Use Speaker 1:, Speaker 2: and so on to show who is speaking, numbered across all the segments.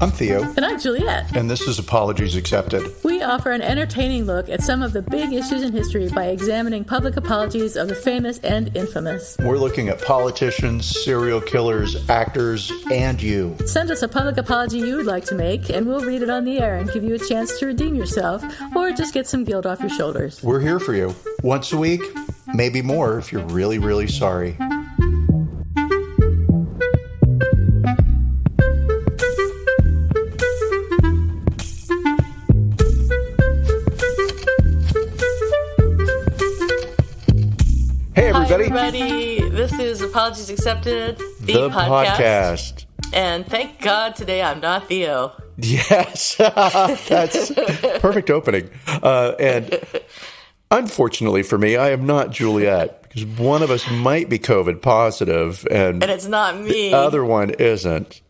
Speaker 1: I'm Theo.
Speaker 2: And I'm Juliet.
Speaker 1: And this is Apologies Accepted.
Speaker 2: We offer an entertaining look at some of the big issues in history by examining public apologies of the famous and infamous.
Speaker 1: We're looking at politicians, serial killers, actors, and you.
Speaker 2: Send us a public apology you would like to make, and we'll read it on the air and give you a chance to redeem yourself, or just get some guilt off your shoulders.
Speaker 1: We're here for you. Once a week, maybe more if you're really, really sorry.
Speaker 2: Hi, everybody. This is Apologies Accepted, the podcast. And thank God today I'm not Theo.
Speaker 1: Yes, that's perfect opening. And unfortunately for me, I am not Juliet, because one of us might be COVID positive, and
Speaker 2: it's not me.
Speaker 1: The other one isn't.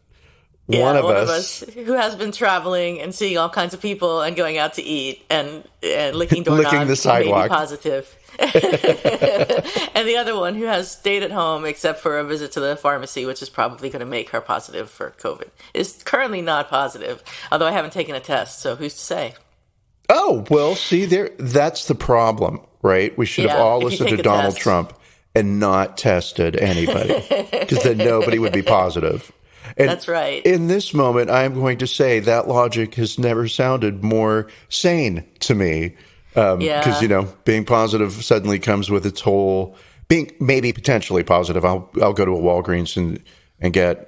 Speaker 2: Yeah, one of us who has been traveling and seeing all kinds of people and going out to eat and licking doorknobs,
Speaker 1: licking the sidewalk.
Speaker 2: Maybe positive. And the other one who has stayed at home except for a visit to the pharmacy, which is probably going to make her positive for COVID, is currently not positive, although I haven't taken a test, so who's to say?
Speaker 1: Oh, well, see, that's the problem, right? We should have all listened to Donald Trump and not tested anybody, because then nobody would be positive. And
Speaker 2: that's right.
Speaker 1: In this moment, I'm going to say that logic has never sounded more sane to me. Because, being positive suddenly comes with its whole, being maybe potentially positive. I'll go to a Walgreens and get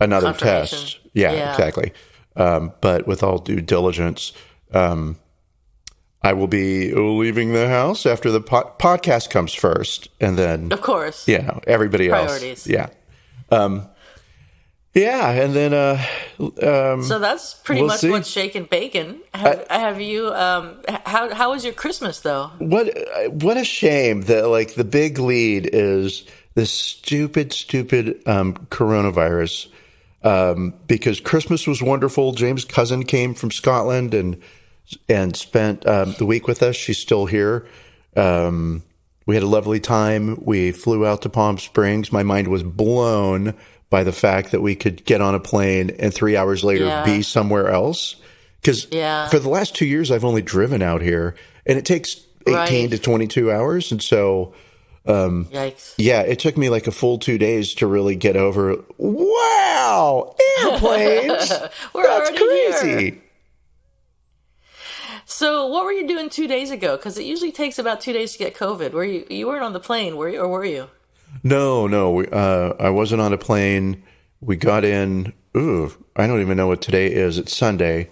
Speaker 1: another test. Yeah, exactly. But with all due diligence, I will be leaving the house after the podcast comes first. And then,
Speaker 2: of course,
Speaker 1: everybody
Speaker 2: priorities.
Speaker 1: Else. Yeah, and then
Speaker 2: so that's pretty much what's shaking bacon. Have you? How was your Christmas though?
Speaker 1: What a shame that the big lead is this stupid coronavirus. Because Christmas was wonderful. James' cousin came from Scotland and spent the week with us. She's still here. We had a lovely time. We flew out to Palm Springs. My mind was blown by the fact that we could get on a plane and 3 hours later be somewhere else. Because for the last 2 years, I've only driven out here, and it takes 18 to 22 hours. And so,
Speaker 2: yikes.
Speaker 1: Yeah, it took me like a full 2 days to really get over, wow, airplanes, that's crazy.
Speaker 2: Here. So what were you doing 2 days ago? Because it usually takes about 2 days to get COVID. You weren't on the plane, were you, or were you?
Speaker 1: No. I wasn't on a plane. We got in. I don't even know what today is. It's Sunday,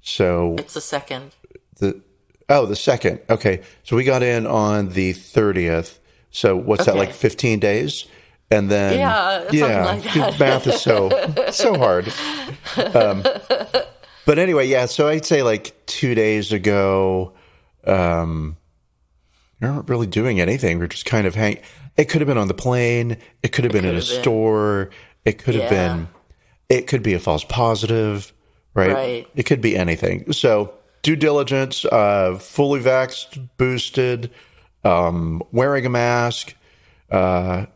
Speaker 1: so
Speaker 2: it's the 2nd.
Speaker 1: The 2nd. Okay, so we got in on the 30th. So what's that, like 15 days? And then
Speaker 2: something like that.
Speaker 1: Math is so hard. But anyway, so I'd say like 2 days ago. You're not really doing anything. We're just kind of hanging. It could have been on the plane. It could have been in a store. It could have been. It could be a false positive, right? It could be anything. So due diligence, fully vaxxed, boosted, wearing a mask. But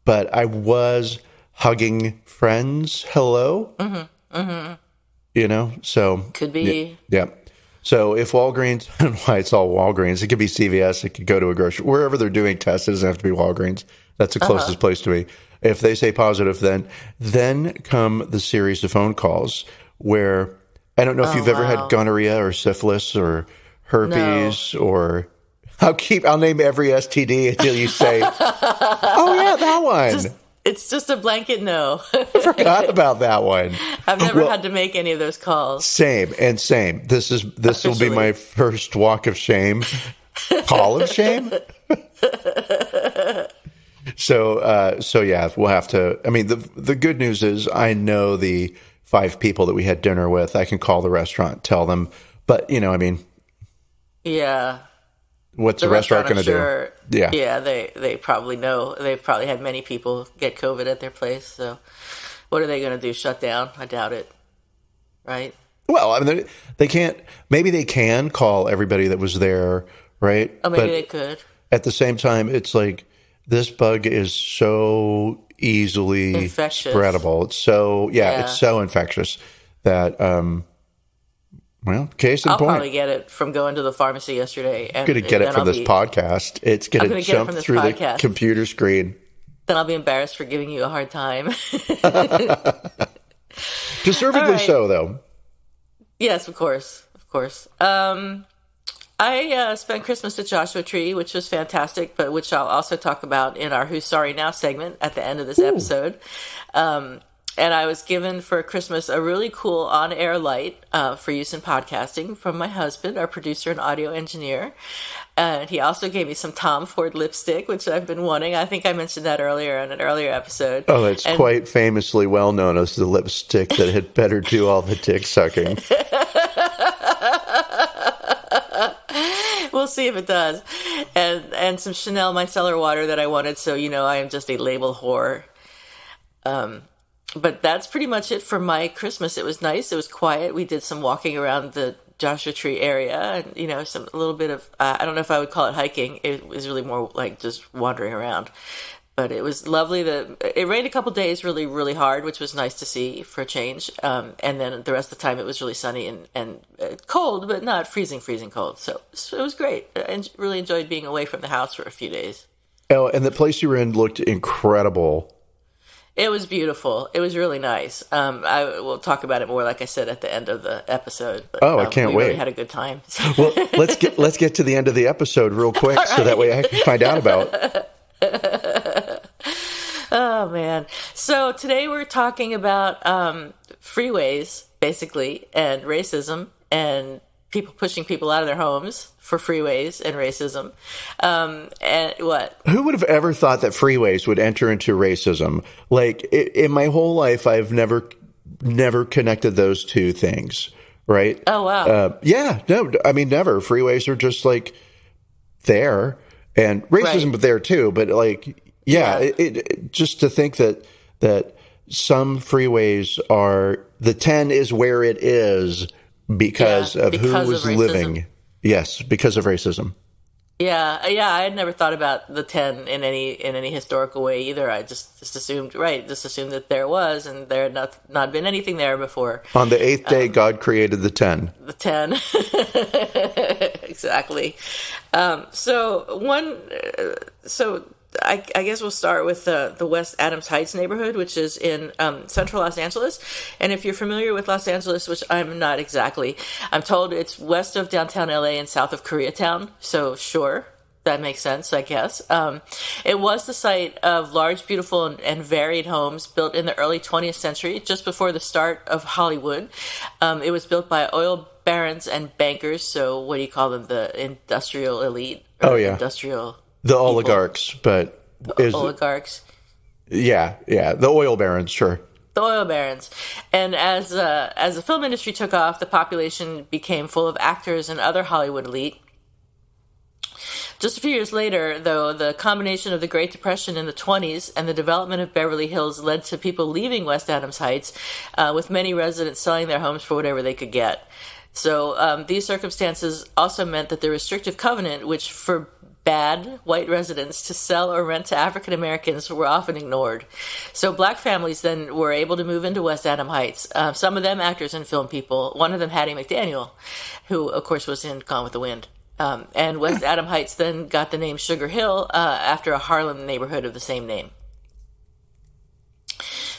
Speaker 1: I was hugging friends. Hello. Mm-hmm. Mm-hmm. So
Speaker 2: could be.
Speaker 1: Yeah. So if Walgreens, I don't know why it's all Walgreens. It could be CVS. It could go to a grocery. Wherever they're doing tests, it doesn't have to be Walgreens. That's the closest place to me. If they say positive, then come the series of phone calls where I don't know if you've ever had gonorrhea or syphilis or herpes or I'll name every STD until you say, oh yeah, that one.
Speaker 2: It's just a blanket no.
Speaker 1: I forgot about that one.
Speaker 2: I've never had to make any of those calls.
Speaker 1: Same. This will be my first walk of shame. Call of shame? So yeah, we'll have to. I mean, the good news is I know the 5 people that we had dinner with. I can call the restaurant, tell them. But
Speaker 2: yeah.
Speaker 1: What's the restaurant going to do?
Speaker 2: Yeah, they probably know. They've probably had many people get COVID at their place. So what are they going to do? Shut down? I doubt it. Right?
Speaker 1: Well, I mean, they can't. Maybe they can call everybody that was there, right?
Speaker 2: Oh, maybe they could.
Speaker 1: At the same time, it's like this bug is so easily
Speaker 2: infectious.
Speaker 1: Spreadable. It's so it's so infectious that, well, case in
Speaker 2: I'll
Speaker 1: point.
Speaker 2: probably get it from going to the pharmacy yesterday.
Speaker 1: I'm going to get it from this podcast. It's going to jump through the computer screen.
Speaker 2: Then I'll be embarrassed for giving you a hard time.
Speaker 1: Deservedly so, though.
Speaker 2: Yes, of course. Of course. I spent Christmas at Joshua Tree, which was fantastic, but which I'll also talk about in our Who's Sorry Now segment at the end of this episode. And I was given for Christmas a really cool on-air light for use in podcasting from my husband, our producer and audio engineer. And he also gave me some Tom Ford lipstick, which I've been wanting. I think I mentioned that earlier in an earlier episode.
Speaker 1: Oh, that's quite famously well known as the lipstick that had better do all the dick sucking.
Speaker 2: We'll see if it does. And some Chanel micellar water that I wanted, so I am just a label whore. But that's pretty much it for my Christmas. It was nice. It was quiet. We did some walking around the Joshua Tree area, and a little bit of I don't know if I would call it hiking. It was really more like just wandering around. But it was lovely. It rained a couple days really, really hard, which was nice to see for a change. And then the rest of the time it was really sunny and cold, but not freezing cold. So it was great. I really enjoyed being away from the house for a few days.
Speaker 1: Oh, and the place you were in looked incredible.
Speaker 2: It was beautiful. It was really nice. I will talk about it more, like I said, at the end of the episode. But,
Speaker 1: I can't wait.
Speaker 2: We really had a good time.
Speaker 1: Well, let's get to the end of the episode real quick, so that way I can find out about it.
Speaker 2: Oh, man. So today we're talking about freeways, basically, and racism, and people pushing people out of their homes for freeways and racism. And what?
Speaker 1: Who would have ever thought that freeways would enter into racism? Like, in my whole life, I've never connected those two things, right?
Speaker 2: Oh, wow.
Speaker 1: Yeah, no, I mean, never. Freeways are just like there, and racism, but there too. But like, it just to think that some freeways are, the 10 is where it is because of who was living. Yes, because of racism.
Speaker 2: Yeah, I had never thought about the 10 in any historical way either. I just assumed that there was, and there had not been anything there before.
Speaker 1: On the 8th day, God created the 10.
Speaker 2: The 10. Exactly. I guess we'll start with the West Adams Heights neighborhood, which is in central Los Angeles. And if you're familiar with Los Angeles, which I'm not exactly, I'm told it's west of downtown LA and south of Koreatown. So sure, that makes sense, I guess. It was the site of large, beautiful, and varied homes built in the early 20th century, just before the start of Hollywood. It was built by oil barons and bankers. So what do you call them? The industrial elite? Industrial...
Speaker 1: The oligarchs, but...
Speaker 2: oligarchs.
Speaker 1: Yeah, the oil barons, sure.
Speaker 2: The oil barons. And as the film industry took off, the population became full of actors and other Hollywood elite. Just a few years later, though, the combination of the Great Depression in the 20s and the development of Beverly Hills led to people leaving West Adams Heights, with many residents selling their homes for whatever they could get. So these circumstances also meant that the restrictive covenant, which forbade white residents to sell or rent to African Americans, were often ignored. So black families then were able to move into West Adams Heights. Some of them actors and film people. One of them, Hattie McDaniel, who of course was in Gone with the Wind. And West Adams Heights then got the name Sugar Hill after a Harlem neighborhood of the same name.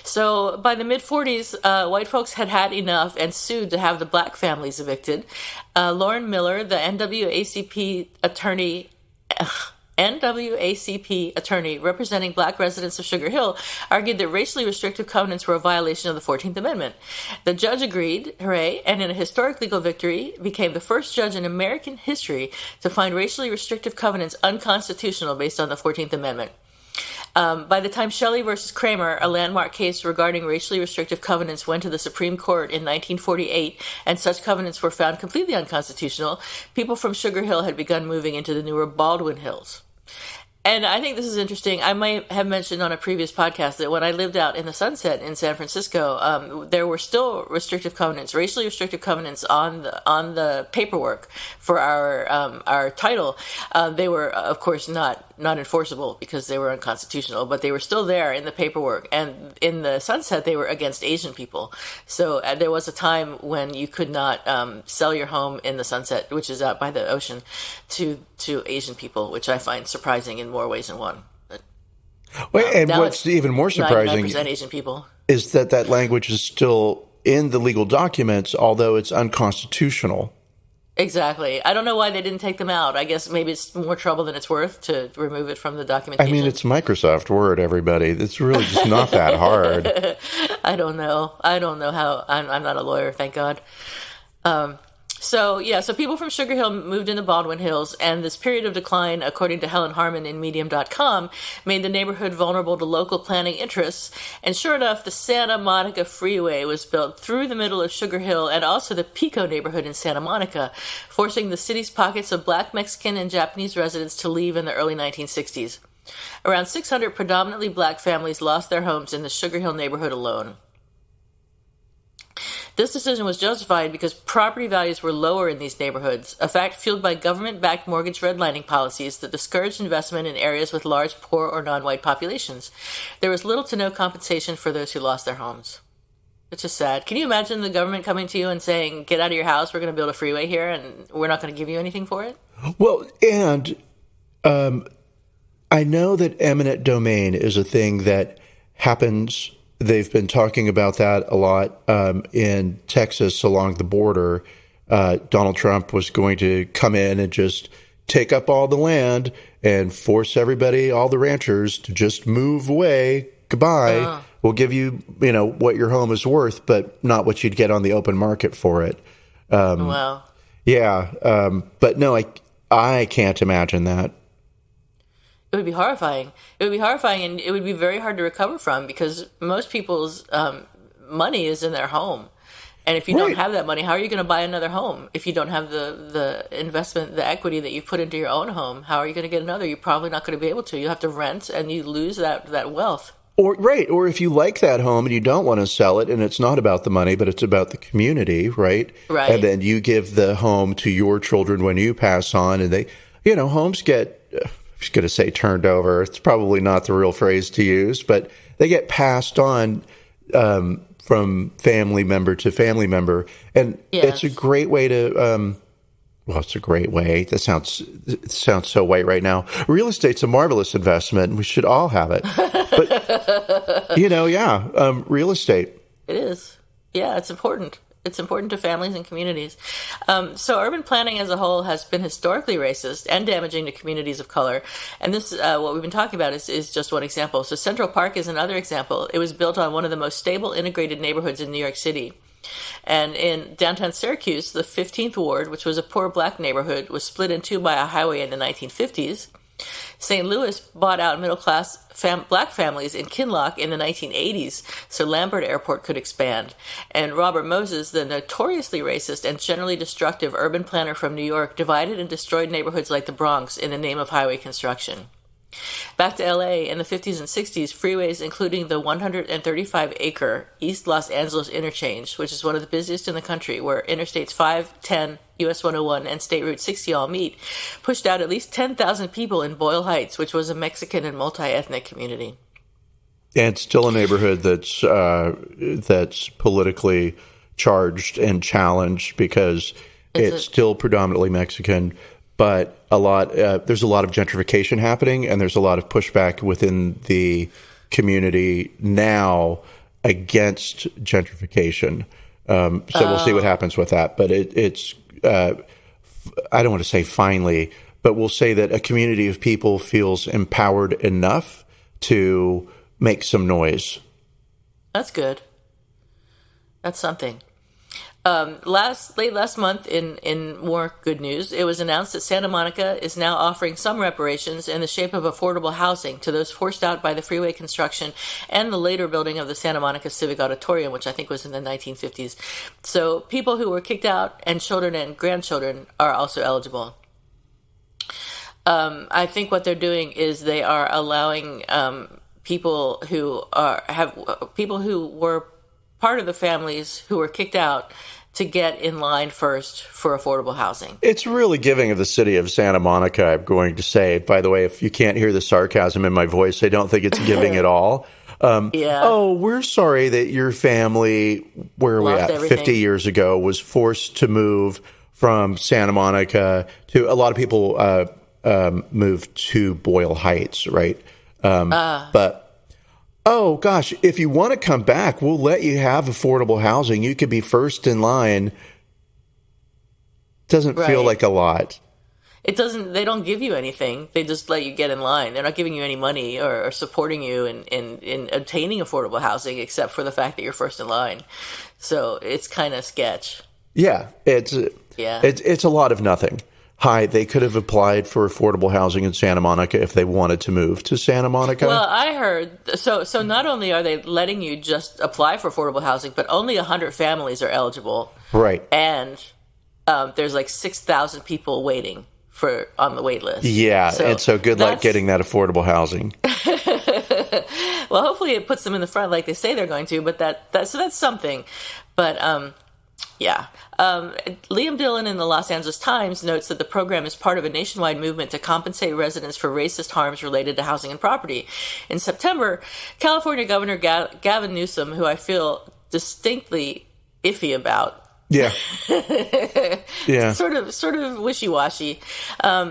Speaker 2: So by the mid-40s, white folks had enough and sued to have the black families evicted. Lauren Miller, the NAACP attorney representing black residents of Sugar Hill, argued that racially restrictive covenants were a violation of the 14th Amendment. The judge agreed, hooray, and in a historic legal victory, became the first judge in American history to find racially restrictive covenants unconstitutional based on the 14th Amendment. By the time Shelley versus Kramer, a landmark case regarding racially restrictive covenants, went to the Supreme Court in 1948, and such covenants were found completely unconstitutional, people from Sugar Hill had begun moving into the newer Baldwin Hills. And I think this is interesting. I might have mentioned on a previous podcast that when I lived out in the Sunset in San Francisco, there were still restrictive covenants, racially restrictive covenants on the paperwork for our title. They were, of course, not not enforceable because they were unconstitutional, but they were still there in the paperwork. And in the Sunset, they were against Asian people. So there was a time when you could not sell your home in the Sunset, which is out by the ocean, to Asian people, which I find surprising in more ways than one. But,
Speaker 1: and what's even more surprising
Speaker 2: 99% Asian people
Speaker 1: is that language is still in the legal documents, although it's unconstitutional.
Speaker 2: Exactly. I don't know why they didn't take them out. I guess maybe it's more trouble than it's worth to remove it from the documentation.
Speaker 1: I mean, it's Microsoft Word, everybody. It's really just not that hard.
Speaker 2: I don't know how. I'm not a lawyer, thank God. So people from Sugar Hill moved into Baldwin Hills, and this period of decline, according to Helen Harmon in Medium.com, made the neighborhood vulnerable to local planning interests. And sure enough, the Santa Monica Freeway was built through the middle of Sugar Hill and also the Pico neighborhood in Santa Monica, forcing the city's pockets of Black, Mexican, and Japanese residents to leave in the early 1960s. Around 600 predominantly Black families lost their homes in the Sugar Hill neighborhood alone. This decision was justified because property values were lower in these neighborhoods, a fact fueled by government-backed mortgage redlining policies that discouraged investment in areas with large poor or non-white populations. There was little to no compensation for those who lost their homes. It's just sad. Can you imagine the government coming to you and saying, get out of your house, we're going to build a freeway here, and we're not going to give you anything for it?
Speaker 1: Well, and I know that eminent domain is a thing that happens. They've been talking about that a lot in Texas along the border. Donald Trump was going to come in and just take up all the land and force everybody, all the ranchers, to just move away. Goodbye. We'll give you, what your home is worth, but not what you'd get on the open market for it.
Speaker 2: Wow.
Speaker 1: Yeah. But no, I can't imagine that.
Speaker 2: It would be horrifying. It would be horrifying, and it would be very hard to recover from because most people's money is in their home. And if you don't have that money, how are you going to buy another home? If you don't have the investment, the equity that you put into your own home, how are you going to get another? You're probably not going to be able to. You have to rent, and you lose that wealth. Or
Speaker 1: if you like that home and you don't want to sell it, and it's not about the money, but it's about the community, right?
Speaker 2: Right.
Speaker 1: And then you give the home to your children when you pass on, and they, homes get... I was going to say turned over. It's probably not the real phrase to use, but they get passed on from family member to family member. And It's a great way to, it's a great way. It sounds so white right now. Real estate's a marvelous investment. We should all have it. But, real estate.
Speaker 2: It is. Yeah, it's important. It's important to families and communities. So urban planning as a whole has been historically racist and damaging to communities of color. And this, what we've been talking about, is just one example. So Central Park is another example. It was built on one of the most stable integrated neighborhoods in New York City. And in downtown Syracuse, the 15th Ward, which was a poor Black neighborhood, was split in two by a highway in the 1950s. St. Louis bought out middle-class Black families in Kinloch in the 1980s so Lambert Airport could expand. And Robert Moses, the notoriously racist and generally destructive urban planner from New York, divided and destroyed neighborhoods like the Bronx in the name of highway construction. Back to LA, in the 50s and 60s, freeways including the 135-acre East Los Angeles interchange, which is one of the busiest in the country, where Interstates 5, 10, US 101, and State Route 60 all meet, pushed out at least 10,000 people in Boyle Heights, which was a Mexican and multi-ethnic community.
Speaker 1: And still a neighborhood that's politically charged and challenged because it's still predominantly Mexican. But there's a lot of gentrification happening, and there's a lot of pushback within the community now against gentrification. So we'll see what happens with that. But it's I don't want to say finally, but we'll say that a community of people feels empowered enough to make some noise.
Speaker 2: That's good. That's something. Late last month, in more good news, it was announced that Santa Monica is now offering some reparations in the shape of affordable housing to those forced out by the freeway construction and the later building of the Santa Monica Civic Auditorium, which I think was in the 1950s. So people who were kicked out and children and grandchildren are also eligible. I think what they're doing is they are allowing people who were part of the families who were kicked out to get in line first for affordable housing.
Speaker 1: It's really giving of the city of Santa Monica, I'm going to say. By the way, if you can't hear the sarcasm in my voice, I don't think it's giving at all.
Speaker 2: Yeah.
Speaker 1: Oh, we're sorry that your family, where are we
Speaker 2: Lost
Speaker 1: at,
Speaker 2: everything.
Speaker 1: 50 years ago, was forced to move from Santa Monica to, a lot of people moved to Boyle Heights, right? But oh, gosh, if you want to come back, we'll let you have affordable housing. You could be first in line. Doesn't feel
Speaker 2: Right.
Speaker 1: like a lot.
Speaker 2: It doesn't. They don't give you anything. They just let you get in line. They're not giving you any money or supporting you in obtaining affordable housing, except for the fact that you're first in line. So it's kind of sketch.
Speaker 1: Yeah, it's a lot of nothing. Hi, they could have applied for affordable housing in Santa Monica if they wanted to move to Santa Monica.
Speaker 2: Well, I heard so not only are they letting you just apply for affordable housing, but only 100 families are eligible.
Speaker 1: Right.
Speaker 2: And there's like 6,000 people waiting on the wait list.
Speaker 1: Yeah, and so good luck
Speaker 2: that's-
Speaker 1: getting that affordable housing.
Speaker 2: Well, hopefully it puts them in the front like they say they're going to, but that's something. But yeah. Liam Dillon in the Los Angeles Times notes that the program is part of a nationwide movement to compensate residents for racist harms related to housing and property. In September, California Governor Gavin Newsom, who I feel distinctly iffy about,
Speaker 1: Yeah. Yeah.
Speaker 2: sort of wishy-washy.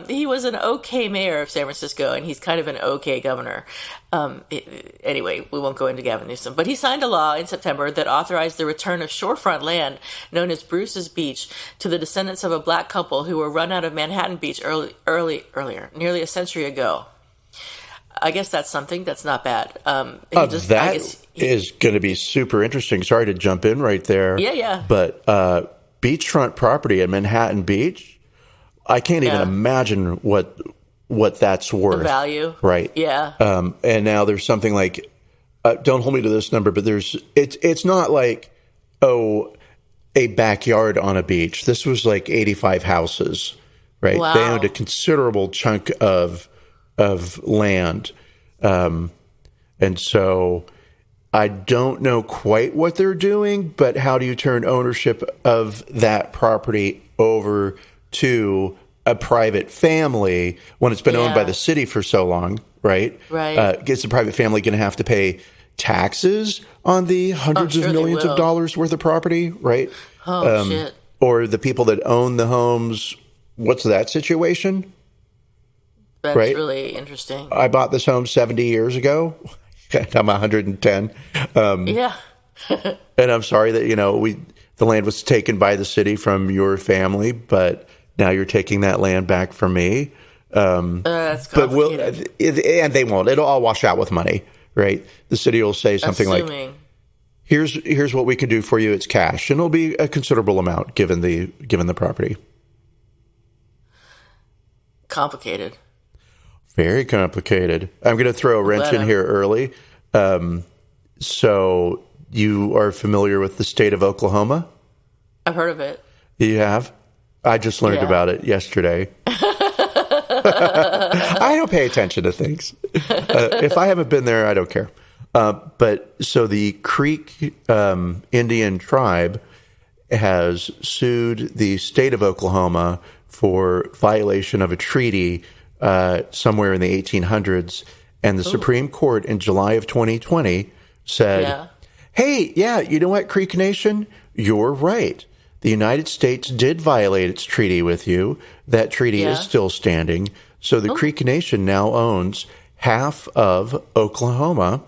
Speaker 2: He was an okay mayor of San Francisco, and he's kind of an okay governor. Anyway, we won't go into Gavin Newsom. But he signed a law in September that authorized the return of shorefront land known as Bruce's Beach to the descendants of a black couple who were run out of Manhattan Beach earlier, nearly a century ago. I guess that's something. That's not bad.
Speaker 1: Is going to be super interesting. Sorry to jump in right there.
Speaker 2: Yeah.
Speaker 1: But beachfront property at Manhattan Beach, I can't even imagine what that's worth.
Speaker 2: The value.
Speaker 1: Right.
Speaker 2: Yeah.
Speaker 1: And now there's something like, don't hold me to this number, but it's not like, a backyard on a beach. This was like 85 houses, right?
Speaker 2: Wow.
Speaker 1: They owned a considerable chunk of land. And so I don't know quite what they're doing, but how do you turn ownership of that property over to a private family when it's been owned by the city for so long, right?
Speaker 2: Right.
Speaker 1: Is the private family going to have to pay taxes on the hundreds of millions of dollars worth of property, right?
Speaker 2: Oh, shit.
Speaker 1: Or the people that own the homes, what's that situation?
Speaker 2: That's
Speaker 1: right?
Speaker 2: really interesting.
Speaker 1: I bought this home 70 years ago. I'm 110.
Speaker 2: Yeah.
Speaker 1: And I'm sorry that, the land was taken by the city from your family, but now you're taking that land back from me.
Speaker 2: That's complicated.
Speaker 1: And they won't. It'll all wash out with money, right? The city will say something like, here's what we can do for you. It's cash. And it'll be a considerable amount given the property.
Speaker 2: Complicated.
Speaker 1: Very complicated. I'm going to throw a wrench in here early. So you are familiar with the state of Oklahoma?
Speaker 2: I've heard of it.
Speaker 1: You have? I just learned about it yesterday. I don't pay attention to things. If I haven't been there, I don't care. But so the Creek Indian tribe has sued the state of Oklahoma for violation of a treaty somewhere in the 1800s. And the Supreme Court in July of 2020 said, hey, you know what, Creek Nation? You're right. The United States did violate its treaty with you. That treaty is still standing. So the Creek Nation now owns half of Oklahoma,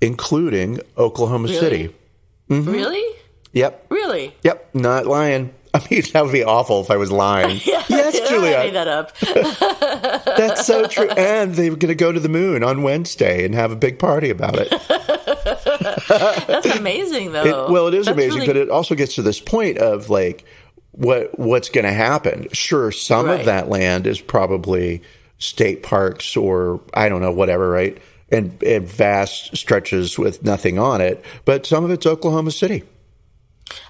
Speaker 1: including Oklahoma City.
Speaker 2: Mm-hmm. Really?
Speaker 1: Yep.
Speaker 2: Really?
Speaker 1: Yep. Not lying. I mean, that would be awful if I was lying. Yes, Julia.
Speaker 2: I made that up.
Speaker 1: That's so true. And they were going to go to the moon on Wednesday and have a big party about it.
Speaker 2: That's amazing, though.
Speaker 1: It is amazing, but it also gets to this point of like what's going to happen. Sure, some of that land is probably state parks or I don't know, whatever, right? And vast stretches with nothing on it, but some of it's Oklahoma City.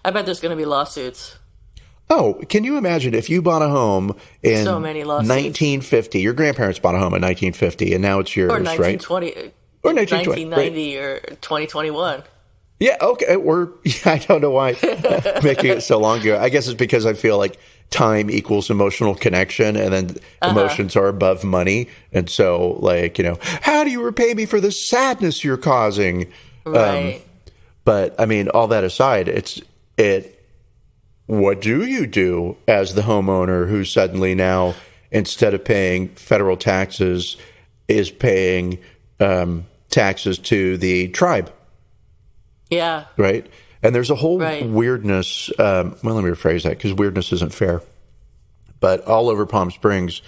Speaker 2: I bet there's going to be lawsuits.
Speaker 1: Oh, can you imagine if you bought a home in
Speaker 2: so many lawsuits.
Speaker 1: 1950? Your grandparents bought a home in 1950, and now it's yours,
Speaker 2: or 1920,
Speaker 1: right? Or 1920,
Speaker 2: 1990 or 2021.
Speaker 1: Yeah, okay. I don't know why making it so long ago. I guess it's because I feel like time equals emotional connection, and then emotions are above money. And so, like, how do you repay me for the sadness you're causing?
Speaker 2: Right.
Speaker 1: But I mean, all that aside, what do you do as the homeowner who suddenly now, instead of paying federal taxes, is paying taxes to the tribe?
Speaker 2: Yeah.
Speaker 1: Right. And there's a whole weirdness. Well, let me rephrase that, because weirdness isn't fair. But all over Palm Springs,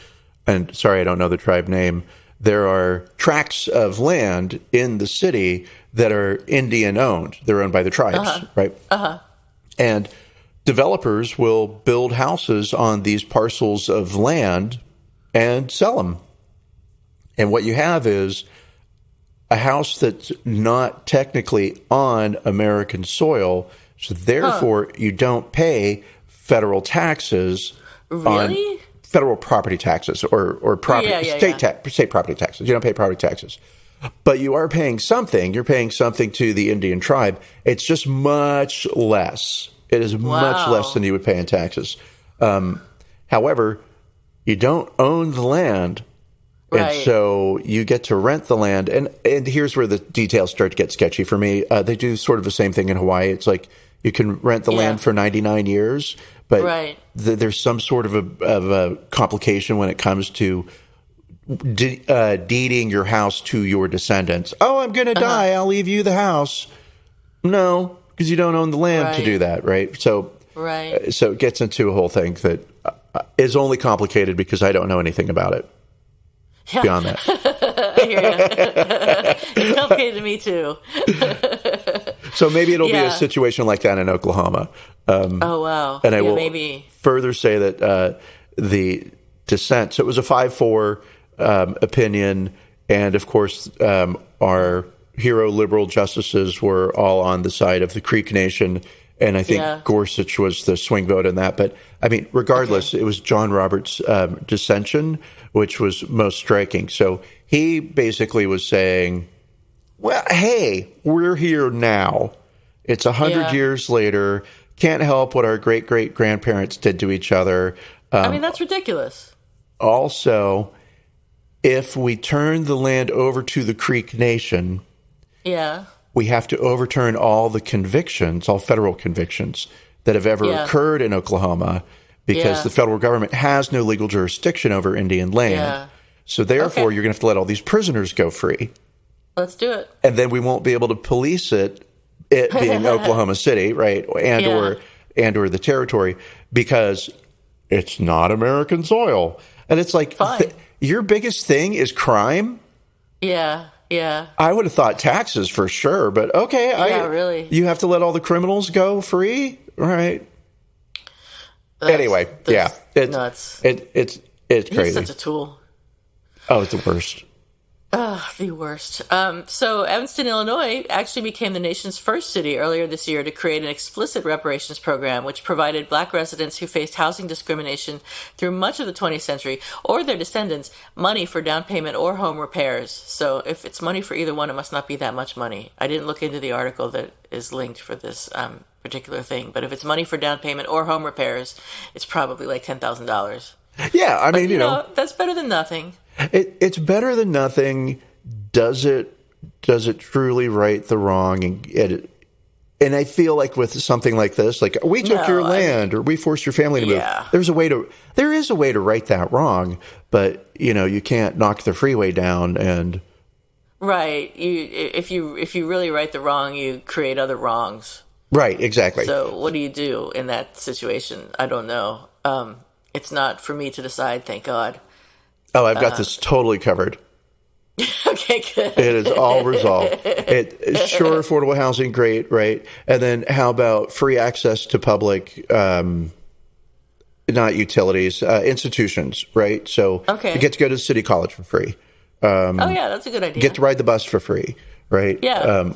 Speaker 1: and sorry, I don't know the tribe name, there are tracts of land in the city that are Indian owned. They're owned by the tribes, right? And developers will build houses on these parcels of land and sell them. And what you have is a house that's not technically on American soil, so therefore you don't pay federal taxes on federal property taxes or property state property taxes. You don't pay property taxes. But you are paying something. You're paying something to the Indian tribe. It's just much less. It is much less than you would pay in taxes. However, you don't own the land. Right. And so you get to rent the land. And here's where the details start to get sketchy for me. They do sort of the same thing in Hawaii. It's like you can rent the land for 99 years, but there's some sort of a complication when it comes to deeding your house to your descendants. Oh, I'm going to die. I'll leave you the house. No, because you don't own the land to do that, right? So, so it gets into a whole thing that is only complicated because I don't know anything about it. Yeah. Beyond that.
Speaker 2: I hear you. It's complicated to me, too.
Speaker 1: So maybe it'll be a situation like that in Oklahoma.
Speaker 2: Oh, wow.
Speaker 1: And I will further say that the dissent, so it was a 5-4 opinion, and of course our hero liberal justices were all on the side of the Creek Nation, and I think Gorsuch was the swing vote in that. But I mean, regardless, it was John Roberts' dissension, which was most striking. So he basically was saying, well, hey, we're here now. It's 100 years later. Can't help what our great-great-grandparents did to each other.
Speaker 2: I mean, that's ridiculous.
Speaker 1: Also, if we turn the land over to the Creek Nation, we have to overturn all the convictions, all federal convictions that have ever occurred in Oklahoma, because the federal government has no legal jurisdiction over Indian land. So therefore, you're going to have to let all these prisoners go free.
Speaker 2: Let's do it.
Speaker 1: And then we won't be able to police it being Oklahoma City, right? And or the territory, because it's not American soil. And it's like, your biggest thing is crime? Yeah. I would have thought taxes for sure, but okay.
Speaker 2: Really.
Speaker 1: You have to let all the criminals go free? All right. Anyway, it's
Speaker 2: nuts.
Speaker 1: It's crazy.
Speaker 2: He's such a tool.
Speaker 1: Oh, it's the worst.
Speaker 2: The worst. So Evanston, Illinois actually became the nation's first city earlier this year to create an explicit reparations program, which provided Black residents who faced housing discrimination through much of the 20th century, or their descendants, money for down payment or home repairs. So if it's money for either one, it must not be that much money. I didn't look into the article that is linked for this particular thing, but if it's money for down payment or home repairs, it's probably like $10,000.
Speaker 1: Yeah, I mean, you know,
Speaker 2: that's better than nothing.
Speaker 1: It's better than nothing. Does it truly right the wrong? And I feel like with something like this, like we took your land or we forced your family to move. There is a way to right that wrong, but you can't knock the freeway down and.
Speaker 2: Right. If you really right the wrong, you create other wrongs.
Speaker 1: Right. Exactly.
Speaker 2: So what do you do in that situation? I don't know. It's not for me to decide. Thank God.
Speaker 1: Oh, I've got this totally covered.
Speaker 2: Okay, good.
Speaker 1: It is all resolved. Sure, affordable housing, great, right? And then how about free access to public, not utilities, institutions, right? So you get to go to city college for free.
Speaker 2: That's a good idea.
Speaker 1: Get to ride the bus for free, right?
Speaker 2: Yeah.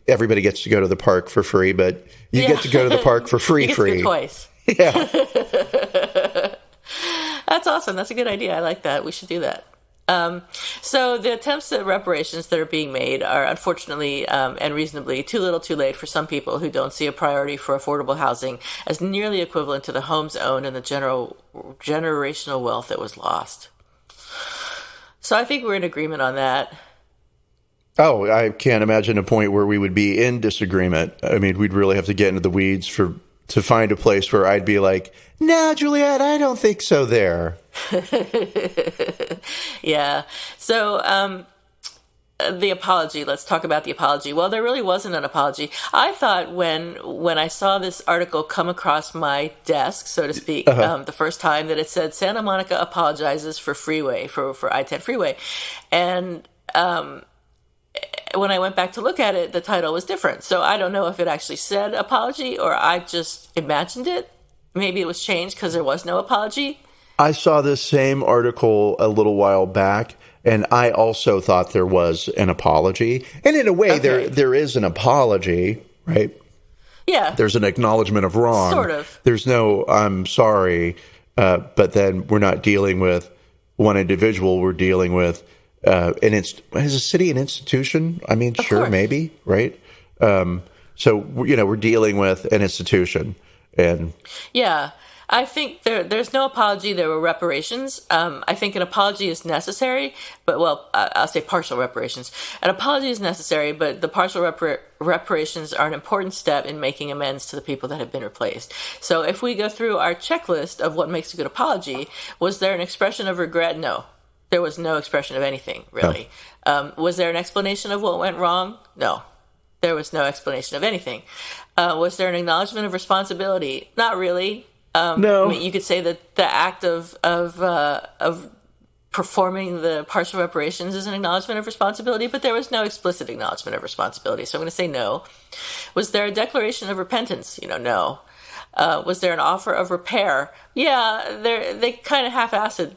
Speaker 1: Everybody gets to go to the park for free, but you get to go to the park for free.
Speaker 2: You get to go twice.
Speaker 1: Yeah.
Speaker 2: That's awesome. That's a good idea. I like that. We should do that. So the attempts at reparations that are being made are unfortunately and reasonably too little too late for some people who don't see a priority for affordable housing as nearly equivalent to the homes owned and the generational wealth that was lost. So I think we're in agreement on that.
Speaker 1: Oh, I can't imagine a point where we would be in disagreement. I mean, we'd really have to get into the weeds to find a place where I'd be like, "No, Juliet, I don't think so there."
Speaker 2: Yeah. So the apology. Let's talk about the apology. Well, there really wasn't an apology. I thought when I saw this article come across my desk, so to speak, the first time that it said Santa Monica apologizes for freeway, for I-10 freeway. And when I went back to look at it, the title was different. So I don't know if it actually said apology or I just imagined it. Maybe it was changed because there was no apology.
Speaker 1: I saw this same article a little while back, and I also thought there was an apology. And in a way, there is an apology, right?
Speaker 2: Yeah.
Speaker 1: There's an acknowledgement of wrong.
Speaker 2: Sort of.
Speaker 1: There's no, I'm sorry, but then we're not dealing with one individual. We're dealing with, is a city an institution? I mean, sure, maybe, right? So, we're dealing with an institution. And
Speaker 2: yeah. I think there's no apology. There were reparations. I think an apology is necessary, but I'll say partial reparations. An apology is necessary, but the partial reparations are an important step in making amends to the people that have been replaced. So if we go through our checklist of what makes a good apology, was there an expression of regret? No. There was no expression of anything, really. No. Was there an explanation of what went wrong? No. There was no explanation of anything. Was there an acknowledgement of responsibility? Not really.
Speaker 1: No.
Speaker 2: I mean, you could say that the act of performing the partial reparations is an acknowledgement of responsibility, but there was no explicit acknowledgement of responsibility. So I'm going to say no. Was there a declaration of repentance? No. Was there an offer of repair? Yeah, they kind of half-assed.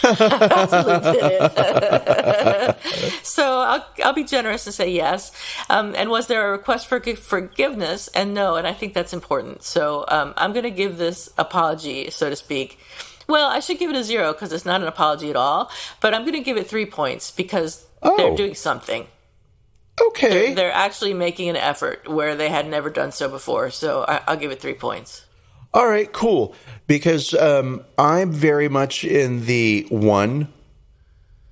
Speaker 2: Absolutely did it. So I'll be generous and say yes. And was there a request for forgiveness? And no, and I think that's important. So I'm going to give this apology, so to speak. Well, I should give it a 0 because it's not an apology at all. But I'm going to give it 3 points because they're doing something.
Speaker 1: Okay.
Speaker 2: They're actually making an effort where they had never done so before. So I'll give it 3 points.
Speaker 1: All right, cool. Because I'm very much in the 1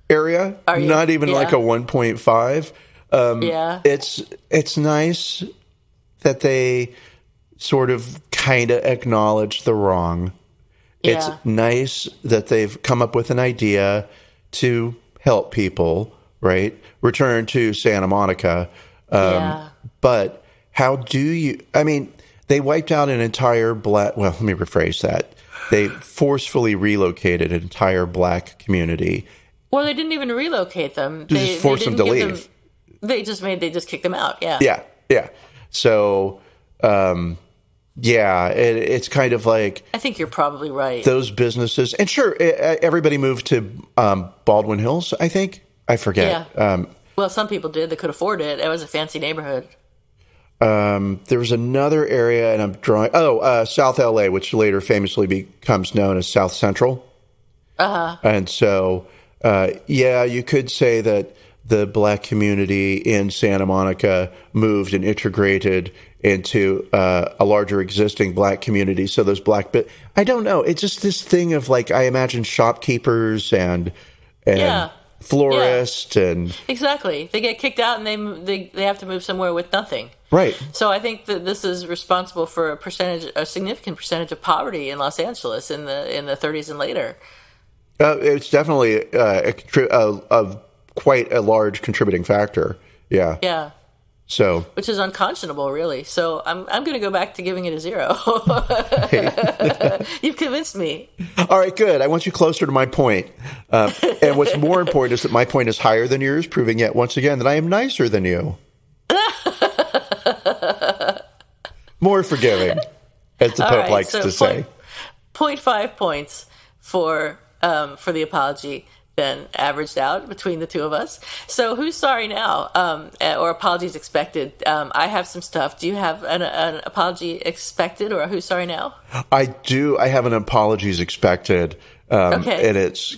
Speaker 1: area, not even like a 1.5.
Speaker 2: Yeah.
Speaker 1: It's nice that they sort of kind of acknowledge the wrong. Yeah. It's nice that they've come up with an idea to help people, right? Return to Santa Monica. But how do you, they wiped out an entire let me rephrase that. They forcefully relocated an entire black community.
Speaker 2: Well, they didn't even relocate them.
Speaker 1: They just forced them to leave.
Speaker 2: They just kicked them out. Yeah.
Speaker 1: Yeah. So, it's kind of like.
Speaker 2: I think you're probably right.
Speaker 1: Those businesses, and sure, everybody moved to Baldwin Hills. I think I forget.
Speaker 2: Yeah. Well, some people did. They could afford it. It was a fancy neighborhood.
Speaker 1: There was another area, and I'm drawing. South LA, which later famously becomes known as South Central. And so, you could say that the black community in Santa Monica moved and integrated into a larger existing black community. So those I don't know. It's just this thing of like I imagine shopkeepers and florists and
Speaker 2: exactly. They get kicked out and they have to move somewhere with nothing.
Speaker 1: Right.
Speaker 2: So I think that this is responsible for a significant percentage of poverty in Los Angeles in the 30s and later.
Speaker 1: It's definitely quite a large contributing factor. Yeah.
Speaker 2: Yeah.
Speaker 1: So,
Speaker 2: which is unconscionable, really. So I'm going to go back to giving it a 0. You've convinced me.
Speaker 1: All right, good. I want you closer to my point. And what's more important is that my point is higher than yours, proving yet once again that I am nicer than you. More forgiving, as the Pope likes to say.
Speaker 2: 0.5 points for the apology, then averaged out between the two of us. So who's sorry now, or apologies expected? I have some stuff. Do you have an apology expected, or who's sorry now?
Speaker 1: I do. I have an apologies expected, and it's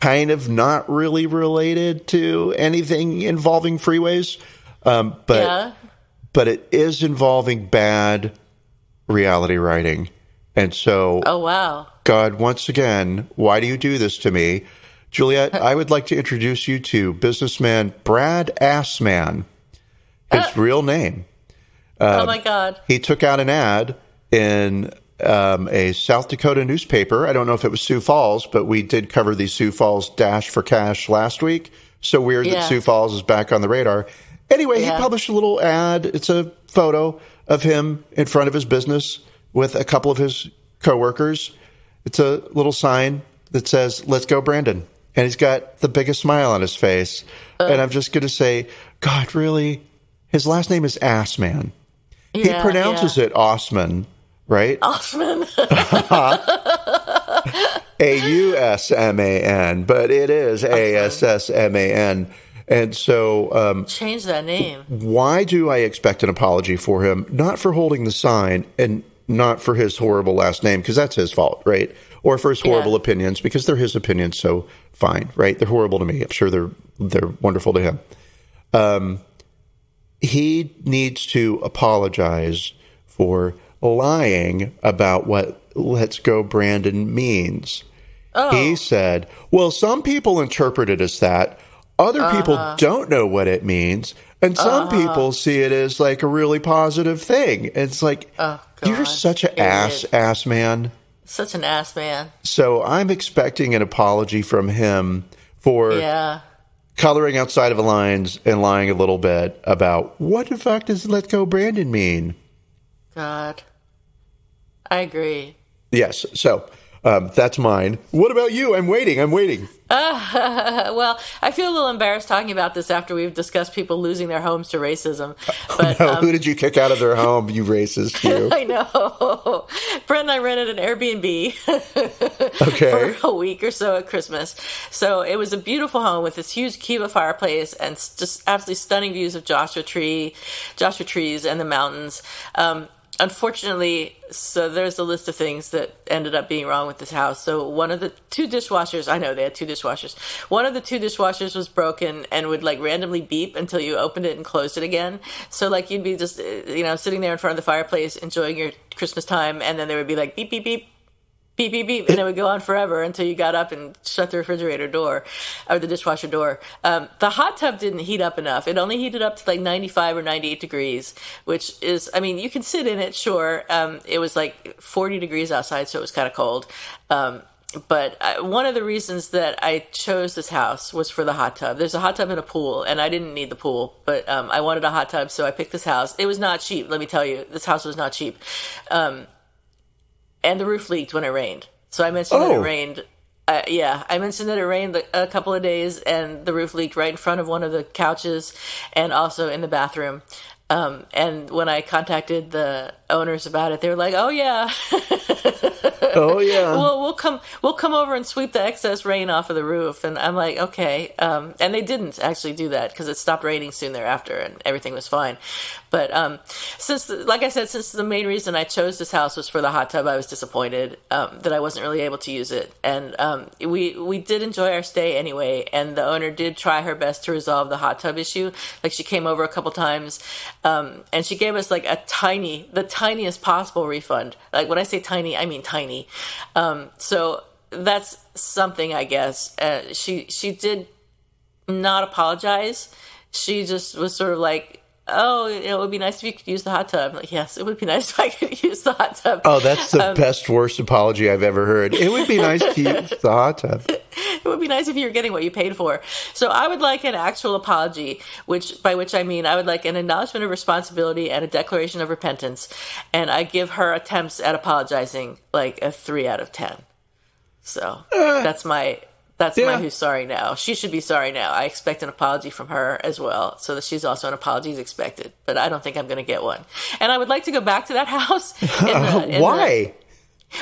Speaker 1: kind of not really related to anything involving freeways, but it is involving bad reality writing. And so,
Speaker 2: oh, wow.
Speaker 1: God, once again, why do you do this to me? Juliet, I would like to introduce you to businessman Brad Assman, his real name.
Speaker 2: Oh, my God.
Speaker 1: He took out an ad in a South Dakota newspaper. I don't know if it was Sioux Falls, but we did cover the Sioux Falls Dash for Cash last week. So weird that Sioux Falls is back on the radar. Anyway, he published a little ad. It's a photo of him in front of his business with a couple of his coworkers. It's a little sign that says, "Let's go, Brandon." And he's got the biggest smile on his face. And I'm just going to say, God, really? His last name is Assman. He pronounces it Osman, right?
Speaker 2: Osman.
Speaker 1: Ausman, but it is Assman. And so...
Speaker 2: change that name.
Speaker 1: Why do I expect an apology for him? Not for holding the sign and not for his horrible last name, because that's his fault, right? Or for his horrible opinions, because they're his opinions, so fine, right? They're horrible to me. I'm sure they're wonderful to him. He needs to apologize for lying about what "Let's Go, Brandon" means. Oh. He said, well, some people interpret it as that. Other people don't know what it means. And some people see it as like a really positive thing. It's like, you're such an ass man.
Speaker 2: Such an ass man.
Speaker 1: So I'm expecting an apology from him for coloring outside of the lines and lying a little bit about what the fuck does "Let Go, Brandon" mean.
Speaker 2: God. I agree.
Speaker 1: Yes. So that's mine. What about you? I'm waiting.
Speaker 2: Well, I feel a little embarrassed talking about this after we've discussed people losing their homes to racism. But
Speaker 1: who did you kick out of their home, you racist, you?
Speaker 2: I know. Brent and I rented an Airbnb for a week or so at Christmas. So it was a beautiful home with this huge Kiva fireplace and just absolutely stunning views of Joshua trees and the mountains. Unfortunately, so there's a list of things that ended up being wrong with this house. So one of the two dishwashers, I know they had two dishwashers. One of the two dishwashers was broken and would like randomly beep until you opened it and closed it again. So like you'd be just, sitting there in front of the fireplace enjoying your Christmas time, and then there would be like beep, beep, beep. Beep, beep, beep, and it would go on forever until you got up and shut the refrigerator door or the dishwasher door. The hot tub didn't heat up enough. It only heated up to like 95 or 98 degrees, which is, you can sit in it, sure. It was like 40 degrees outside, so it was kind of cold. But one of the reasons that I chose this house was for the hot tub. There's a hot tub and a pool, and I didn't need the pool, but I wanted a hot tub, so I picked this house. It was not cheap, let me tell you. This house was not cheap. And the roof leaked when it rained. So I mentioned that it rained. I mentioned that it rained a couple of days, and the roof leaked right in front of one of the couches and also in the bathroom. And when I contacted the owners about it, they were like, "Oh yeah,
Speaker 1: oh yeah,
Speaker 2: we'll come over and sweep the excess rain off of the roof." And I'm like, "Okay." And they didn't actually do that because it stopped raining soon thereafter, and everything was fine. But since the main reason I chose this house was for the hot tub, I was disappointed that I wasn't really able to use it. And we did enjoy our stay anyway, and the owner did try her best to resolve the hot tub issue. Like, she came over a couple times, and she gave us like the tiniest possible refund. Like, when I say tiny, I mean tiny. So that's something, I guess. She did not apologize. She just was sort of like, "Oh, it would be nice if you could use the hot tub." I'm like, yes, it would be nice if I could use the hot tub.
Speaker 1: Oh, that's the worst apology I've ever heard. It would be nice to use the hot tub.
Speaker 2: It would be nice if you were getting what you paid for. So I would like an actual apology, by which I mean I would like an acknowledgement of responsibility and a declaration of repentance. And I give her attempts at apologizing like a 3 out of 10. So that's my who's sorry now. She should be sorry now. I expect an apology from her as well, so that she's also an apology is expected. But I don't think I'm going to get one. And I would like to go back to that house.
Speaker 1: Why?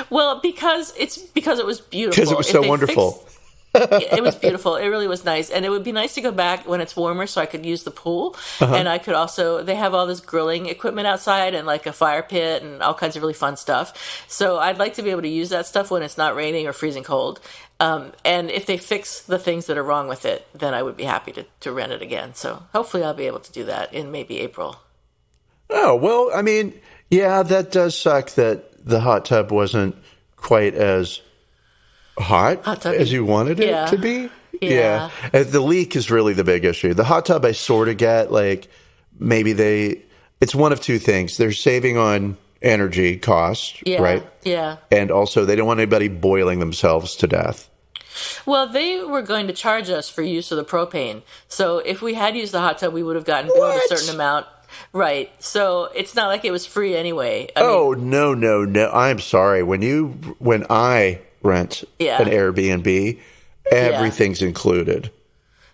Speaker 2: Well, because it was beautiful.
Speaker 1: Because it was so wonderful.
Speaker 2: It was beautiful. It really was nice. And it would be nice to go back when it's warmer so I could use the pool. And I could also, they have all this grilling equipment outside and like a fire pit and all kinds of really fun stuff. So I'd like to be able to use that stuff when it's not raining or freezing cold. And if they fix the things that are wrong with it, then I would be happy to rent it again. So hopefully I'll be able to do that in maybe April.
Speaker 1: Oh, well, I mean, yeah, that does suck that the hot tub wasn't quite as hot as you wanted it to be. Yeah. The leak is really the big issue. The hot tub I sort of get, like, maybe it's one of two things. They're saving on energy costs, right?
Speaker 2: Yeah.
Speaker 1: And also they don't want anybody boiling themselves to death.
Speaker 2: Well, they were going to charge us for use of the propane. So if we had used the hot tub, we would have gotten billed a certain amount. Right. So it's not like it was free anyway. I mean,
Speaker 1: no. I'm sorry. When I rent an Airbnb, everything's included.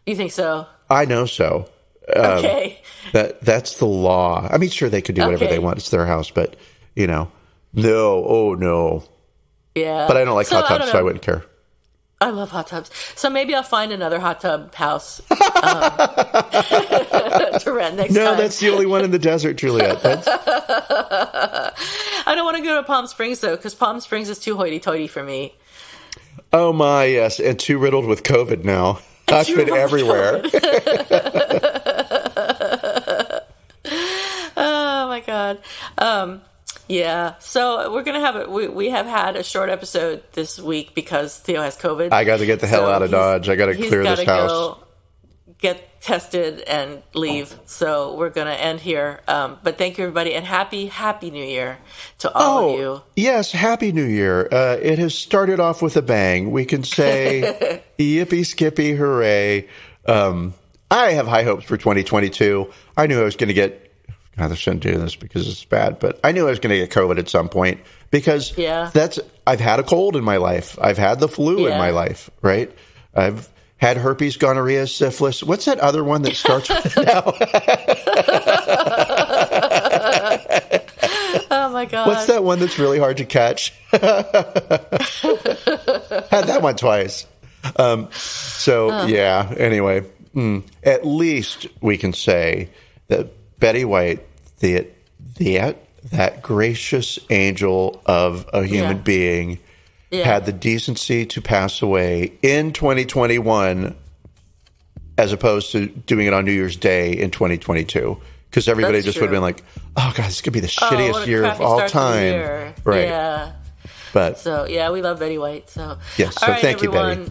Speaker 2: You think so?
Speaker 1: I know so.
Speaker 2: Okay.
Speaker 1: That's the law. I mean, sure, they could do whatever they want. It's their house, but, no. Oh, no.
Speaker 2: Yeah.
Speaker 1: But I don't like hot tubs, so I wouldn't care.
Speaker 2: I love hot tubs. So maybe I'll find another hot tub house to rent next time.
Speaker 1: No, that's the only one in the desert, Juliet.
Speaker 2: I don't want to go to Palm Springs, though, because Palm Springs is too hoity-toity for me.
Speaker 1: Oh, my, yes. And too riddled with COVID now. I've been everywhere.
Speaker 2: Oh, my God. Yeah, so we're gonna have we have had a short episode this week because Theo has COVID.
Speaker 1: I got to get the hell out of Dodge. I got to clear this house. Go
Speaker 2: get tested and leave. So we're gonna end here. But thank you, everybody, and happy New Year to all of you.
Speaker 1: Yes, Happy New Year. It has started off with a bang. We can say yippee skippy hooray. I have high hopes for 2022. I knew I was going to get. I shouldn't do this because it's bad, but I knew I was going to get COVID at some point because I've had a cold in my life. I've had the flu in my life, right? I've had herpes, gonorrhea, syphilis. What's that other one that starts with now?
Speaker 2: Oh my God.
Speaker 1: What's that one that's really hard to catch? Had that one twice. Anyway, at least we can say that Betty White, that gracious angel of a human being, had the decency to pass away in 2021 as opposed to doing it on New Year's Day in 2022. Because everybody would have been like, oh, God, this could be the shittiest year of all time. Right.
Speaker 2: Yeah.
Speaker 1: But,
Speaker 2: we love Betty White. So,
Speaker 1: yes, so thank you, Betty.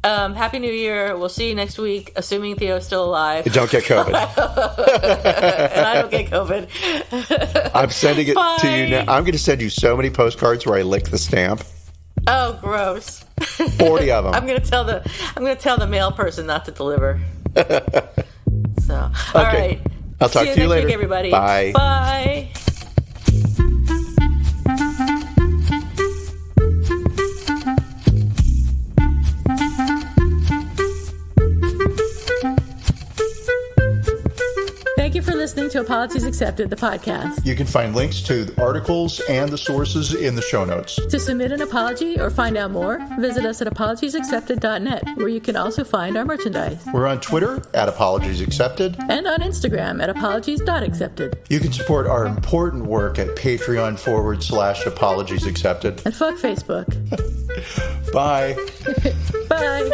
Speaker 2: Happy New Year. We'll see you next week, assuming Theo's still alive.
Speaker 1: Don't get COVID.
Speaker 2: And I don't get COVID.
Speaker 1: I'm sending it to you now. I'm going to send you so many postcards where I lick the stamp.
Speaker 2: Oh, gross.
Speaker 1: 40 of them.
Speaker 2: I'm going to tell the mail person not to deliver. So, all right.
Speaker 1: I'll talk to you later.
Speaker 2: Week, everybody.
Speaker 1: Bye.
Speaker 2: Bye. Thank you for listening to Apologies Accepted, the podcast.
Speaker 1: You can find links to the articles and the sources in the show notes.
Speaker 2: To submit an apology or find out more, visit us at apologiesaccepted.net, where you can also find our merchandise.
Speaker 1: We're on Twitter at Apologies Accepted.
Speaker 2: And on Instagram at apologies.accepted.
Speaker 1: You can support our important work at Patreon.com/Apologies Accepted.
Speaker 2: And fuck Facebook.
Speaker 1: Bye.
Speaker 2: Bye.